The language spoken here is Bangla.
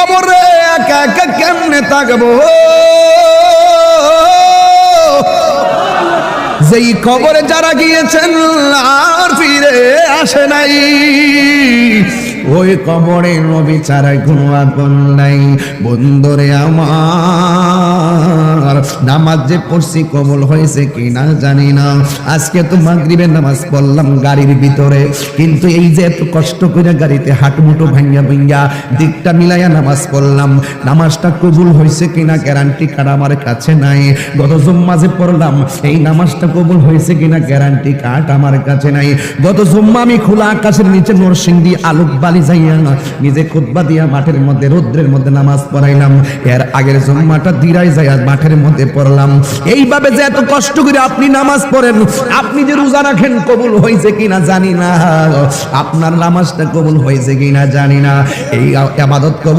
কবরে একা একা কেমনে থাকবো, যেই কবরে যারা গিয়েছেন আর ফিরে আসে নাই, ওই কবরে নবী ছাড়া কোনো আপন নাই। বন্ধুরে আমার, নামাজ যে পড়ছি কবুল হয়েছে কিনা জানি না। আজকে তো মাগরিবের নামাজ পড়লাম গাড়ির ভিতরে, কিন্তু এই যে এত কষ্ট করে গাড়িতে হাটমুটো ভাঙ্গা ভাঙ্গা দিকটা মিলাইয়া নামাজ পড়লাম, নামাজটা কবুল হয়েছে কিনা গ্যারান্টি কার্ড আমার কাছে নাই। গত জুম্মা যে পড়লাম এই নামাজটা কবুল হয়েছে কিনা গ্যারান্টি কার্ড আমার কাছে নাই। গত জুম্মা আমি খোলা আকাশের নিচে নরসিংদী আলোক বালি যাইয়া নিজে খুতবা দিয়া মাঠের মধ্যে রৌদ্রের মধ্যে নামাজ পড়াইলাম। এর আগের জুম্মাটা দিরাই যাইয়া মাঠের মধ্যে পড়লাম। এইভাবে যে এত কষ্ট করে আপনি নামাজ পড়েন, আপনি যে রোজা রাখেন কবুল হয়েছে কিনা জানি না, আপনার নামাজটা কবুল হয়েছে কিনা জানি না। এই ইবাদত কবুল